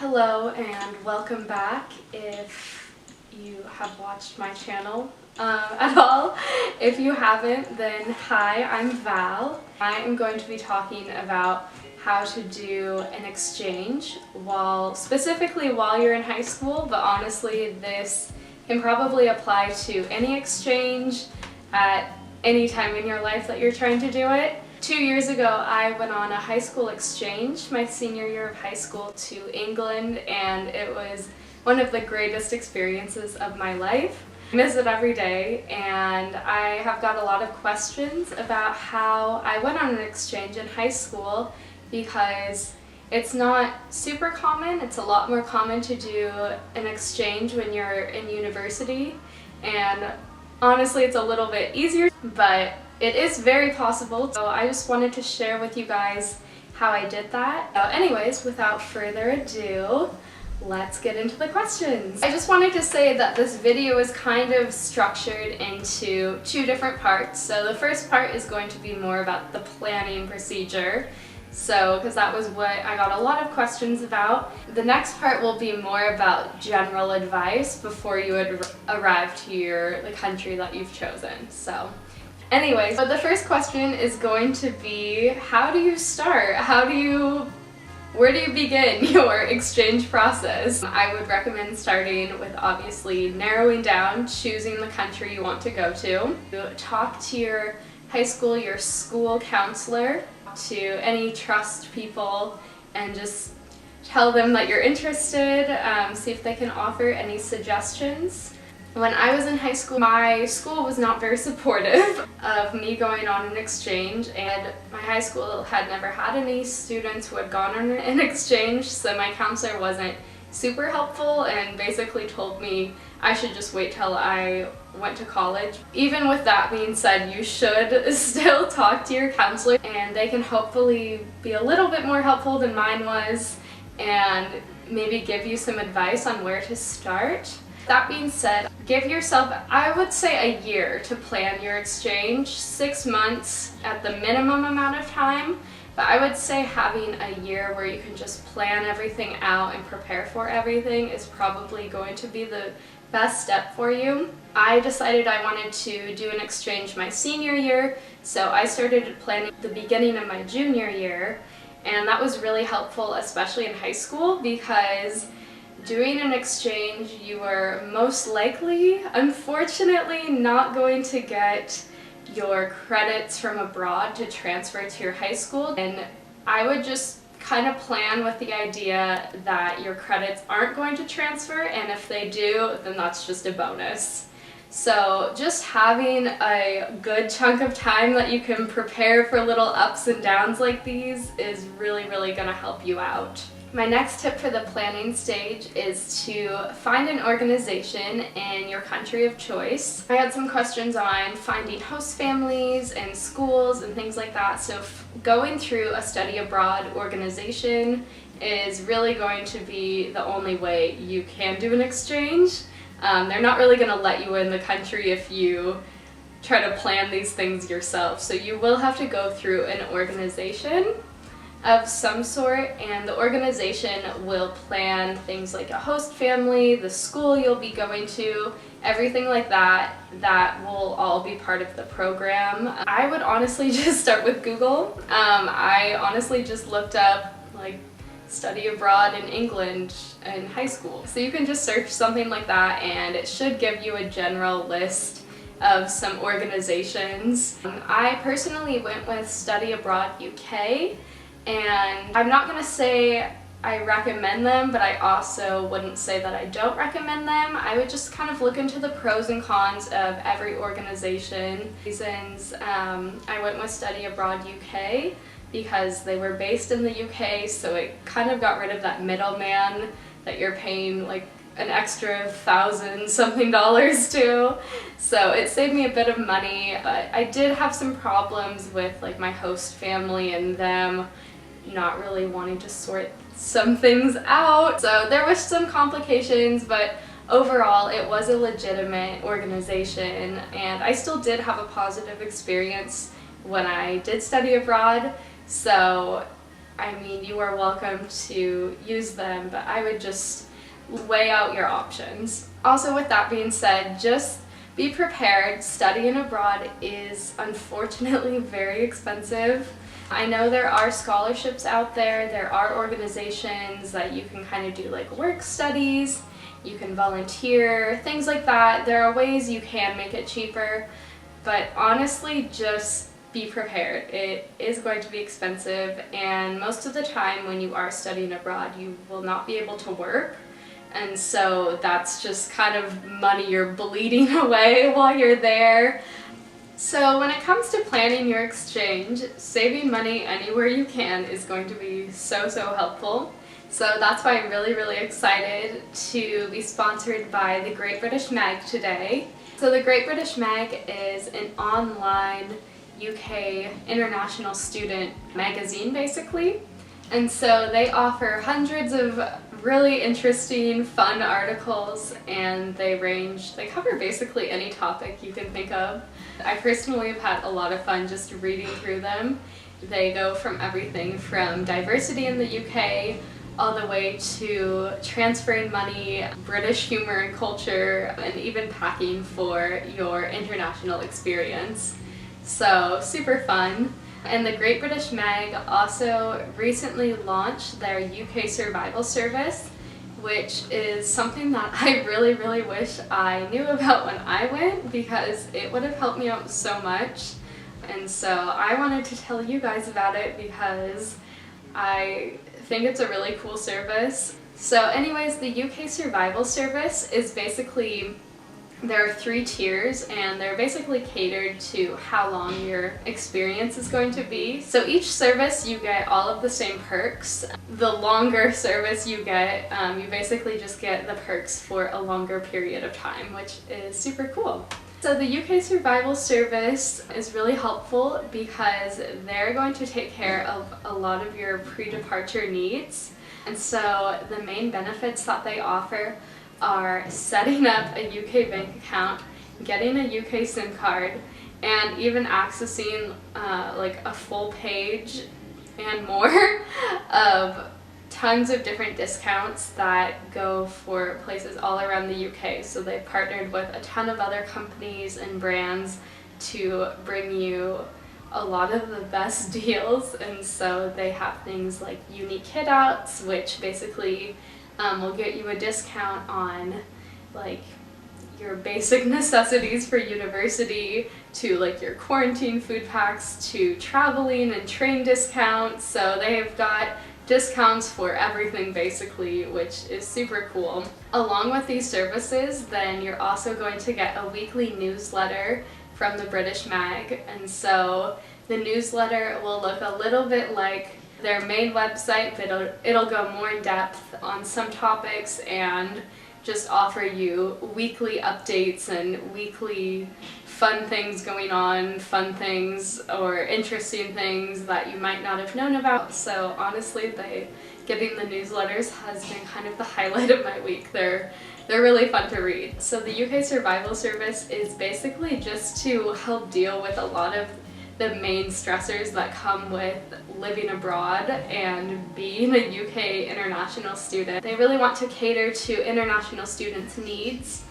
Hello and welcome back if you have watched my channel at all. If you haven't, then hi, I'm Val. I am going to be talking about how to do an exchange specifically while you're in high school, but honestly this can probably apply to any exchange at any time in your life that you're trying to do it. 2 years ago, I went on a high school exchange, my senior year of high school, to England, and it was one of the greatest experiences of my life. I miss it every day, and I have got a lot of questions about how I went on an exchange in high school because it's not super common. It's a lot more common to do an exchange when you're in university, and honestly it's a little bit easier, but it is very possible. So I just wanted to share with you guys how I did that. So anyways, without further ado, let's get into the questions. I just wanted to say that this video is kind of structured into two different parts. So the first part is going to be more about the planning procedure. Because that was what I got a lot of questions about. The next part will be more about general advice before you would arrive to the country that you've chosen. So anyways, but the first question is going to be, how do you start? Where do you begin your exchange process? I would recommend starting with obviously narrowing down, choosing the country you want to go to. Talk to your high school, your school counselor, to any trust people, and just tell them that you're interested, see if they can offer any suggestions. When I was in high school, my school was not very supportive of me going on an exchange, and my high school had never had any students who had gone on an exchange, so my counselor wasn't super helpful and basically told me I should just wait till I went to college. Even with that being said, you should still talk to your counselor, and they can hopefully be a little bit more helpful than mine was and maybe give you some advice on where to start. That being said, give yourself, I would say, a year to plan your exchange, 6 months at the minimum amount of time. But I would say having a year where you can just plan everything out and prepare for everything is probably going to be the best step for you. I decided I wanted to do an exchange my senior year, so I started planning the beginning of my junior year, and that was really helpful, especially in high school, because doing an exchange, you are most likely, unfortunately, not going to get your credits from abroad to transfer to your high school, and I would just kind of plan with the idea that your credits aren't going to transfer, and if they do, then that's just a bonus. So just having a good chunk of time that you can prepare for little ups and downs like these is really, really going to help you out. My next tip for the planning stage is to find an organization in your country of choice. I had some questions on finding host families and schools and things like that, so going through a study abroad organization is really going to be the only way you can do an exchange. They're not really going to let you in the country if you try to plan these things yourself, so you will have to go through an organization of some sort, and the organization will plan things like a host family, the school you'll be going to, everything like that. That will all be part of the program. I would honestly just start with Google. I honestly just looked up study abroad in England in high school. So you can just search something like that and it should give you a general list of some organizations. I personally went with Study Abroad UK, and I'm not going to say I recommend them, but I also wouldn't say that I don't recommend them. I would just kind of look into the pros and cons of every organization. Reasons I went with Study Abroad UK because they were based in the UK, so it kind of got rid of that middleman that you're paying like an extra $1,000-something to. So it saved me a bit of money, but I did have some problems with my host family and them not really wanting to sort some things out. So there was some complications, but overall it was a legitimate organization, and I still did have a positive experience when I did study abroad. So I mean, you are welcome to use them, but I would just weigh out your options. Also, with that being said, just be prepared. Studying abroad is unfortunately very expensive. I know there are scholarships out there, there are organizations that you can kind of do like work studies, you can volunteer, things like that. There are ways you can make it cheaper, but honestly, just be prepared. It is going to be expensive, and most of the time when you are studying abroad, you will not be able to work. And so that's just kind of money you're bleeding away while you're there. So when it comes to planning your exchange, saving money anywhere you can is going to be so helpful. So that's why I'm really excited to be sponsored by the Great British Mag today. So the Great British Mag is an online UK international student magazine basically. And so they offer hundreds of really interesting, fun articles, and they cover basically any topic you can think of. I personally have had a lot of fun just reading through them. They go from everything from diversity in the UK all the way to transferring money, British humor and culture, and even packing for your international experience. So super fun. And the Great British Mag also recently launched their UK Survival Service, which is something that I really wish I knew about when I went, because it would have helped me out so much. And so I wanted to tell you guys about it because I think it's a really cool service. So anyways, the UK Survival Service is basically, there are 3 tiers, and they're basically catered to how long your experience is going to be. So each service you get all of the same perks. The longer service you get, you basically just get the perks for a longer period of time, which is super cool. So the UK Survival Service is really helpful because they're going to take care of a lot of your pre-departure needs. And so the main benefits that they offer are setting up a UK bank account, getting a UK SIM card, and even accessing like a full page and more of tons of different discounts that go for places all around the UK. So they've partnered with a ton of other companies and brands to bring you a lot of the best deals. And so they have things like unique kit outs, which basically will get you a discount on like your basic necessities for university, to like your quarantine food packs, to traveling and train discounts. So they've got discounts for everything basically, which is super cool. Along with these services, then you're also going to get a weekly newsletter from the British Mag. And so the newsletter will look a little bit like their main website, but it'll go more in depth on some topics and just offer you weekly updates and weekly fun things going on, fun things or interesting things that you might not have known about. So honestly, getting the newsletters has been kind of the highlight of my week. They're really fun to read. So the UK Survival Service is basically just to help deal with a lot of the main stressors that come with living abroad and being a UK international student. They really want to cater to international students' needs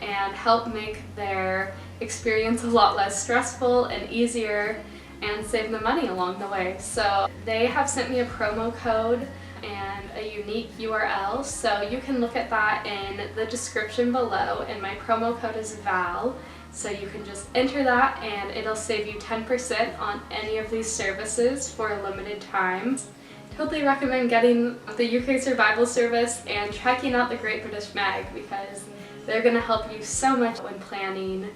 and help make their experience a lot less stressful and easier, and save them money along the way. So they have sent me a promo code and a unique URL, so you can look at that in the description below, and my promo code is VAL. So you can just enter that and it'll save you 10% on any of these services for a limited time. Totally recommend getting the UK Survival Service and checking out the Great British Mag, because they're going to help you so much when planning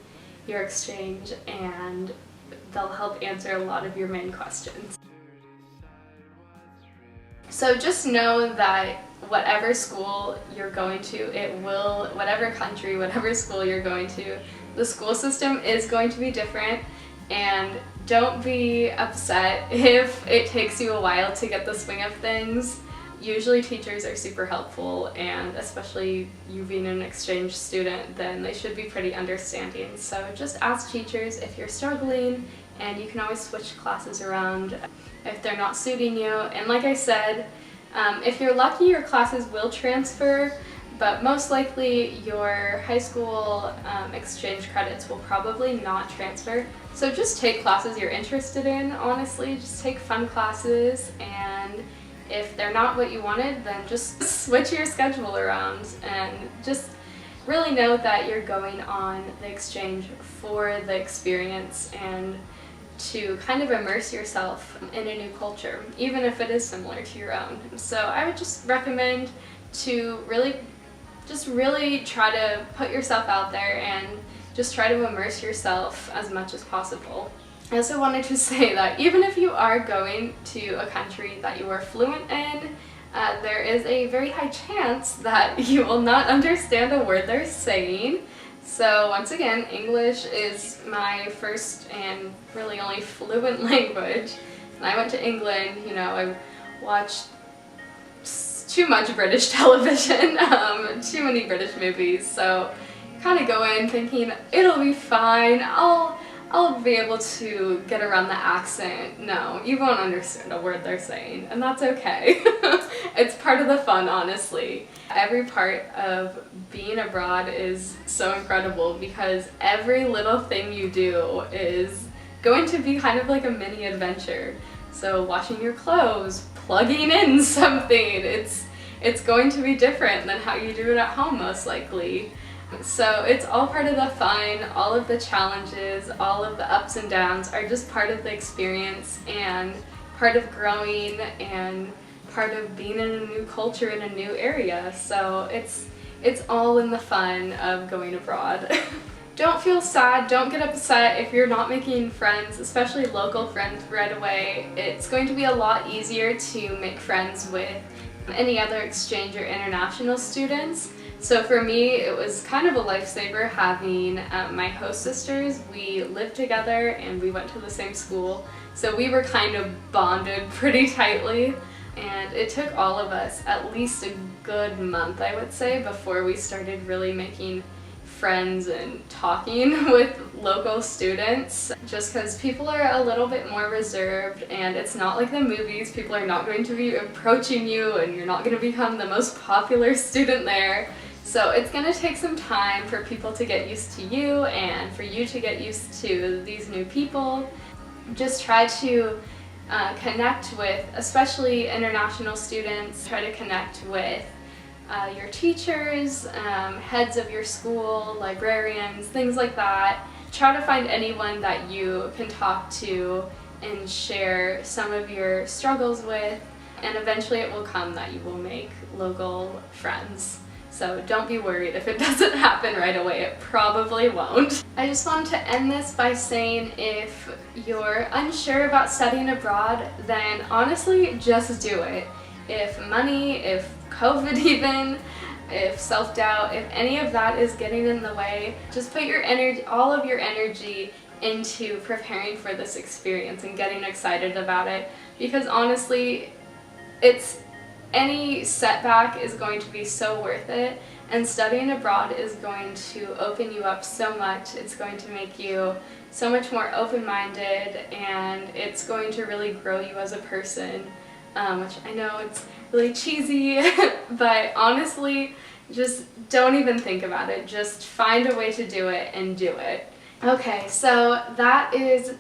your exchange, and they'll help answer a lot of your main questions. So just know that whatever school you're going to, whatever country, whatever school you're going to, the school system is going to be different, and don't be upset if it takes you a while to get the swing of things. Usually teachers are super helpful, and especially you being an exchange student, then they should be pretty understanding. So just ask teachers if you're struggling, and you can always switch classes around. if they're not suiting you. And like I said, if you're lucky, your classes will transfer, but most likely your high school exchange credits will probably not transfer. So just take classes you're interested in, honestly. Just take fun classes, and if they're not what you wanted, then just switch your schedule around and just really know that you're going on the exchange for the experience and to kind of immerse yourself in a new culture, even if it is similar to your own. So I would just recommend to really try to put yourself out there and just try to immerse yourself as much as possible. I also wanted to say that even if you are going to a country that you are fluent in, there is a very high chance that you will not understand a word they're saying. So once again, English is my first and really only fluent language. And I went to England, I watched too much British television, too many British movies, so kind of go in thinking it'll be fine, I'll be able to get around the accent. No, you won't understand a word they're saying, and that's okay. It's part of the fun, honestly. Every part of being abroad is so incredible because every little thing you do is going to be kind of like a mini adventure. So washing your clothes, plugging in something, it's going to be different than how you do it at home most likely. So it's all part of the fun, all of the challenges, all of the ups and downs are just part of the experience and part of growing and part of being in a new culture in a new area. So it's all in the fun of going abroad. Don't feel sad, don't get upset if you're not making friends, especially local friends right away. It's going to be a lot easier to make friends with any other exchange or international students. So for me, it was kind of a lifesaver having my host sisters. We lived together and we went to the same school, so we were kind of bonded pretty tightly. And it took all of us at least a good month, I would say, before we started really making friends and talking with local students, just because people are a little bit more reserved and it's not like the movies. People are not going to be approaching you and you're not going to become the most popular student there. So it's going to take some time for people to get used to you and for you to get used to these new people. Just try to connect with, especially international students, try to connect with your teachers, heads of your school, librarians, things like that. Try to find anyone that you can talk to and share some of your struggles with, and eventually it will come that you will make local friends. So don't be worried if it doesn't happen right away, it probably won't. I just wanted to end this by saying if you're unsure about studying abroad, then honestly just do it. If money, if COVID even, if self-doubt, if any of that is getting in the way, just put your energy, all of your energy into preparing for this experience and getting excited about it, because honestly, any setback is going to be so worth it, and studying abroad is going to open you up so much. It's going to make you so much more open-minded, and it's going to really grow you as a person, which I know it's really cheesy, but honestly, just don't even think about it. Just find a way to do it and do it. Okay, so that is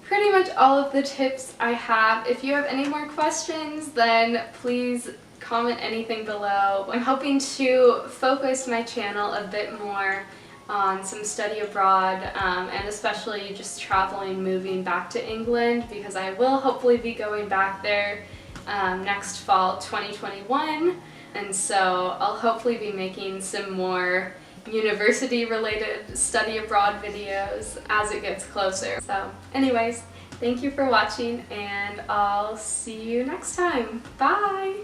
pretty much all of the tips I have. If you have any more questions, then please comment anything below. I'm hoping to focus my channel a bit more on some study abroad, and especially just traveling, moving back to England, because I will hopefully be going back there next fall 2021, and so I'll hopefully be making some more university related study abroad videos as it gets closer. So anyways, thank you for watching and I'll see you next time. Bye!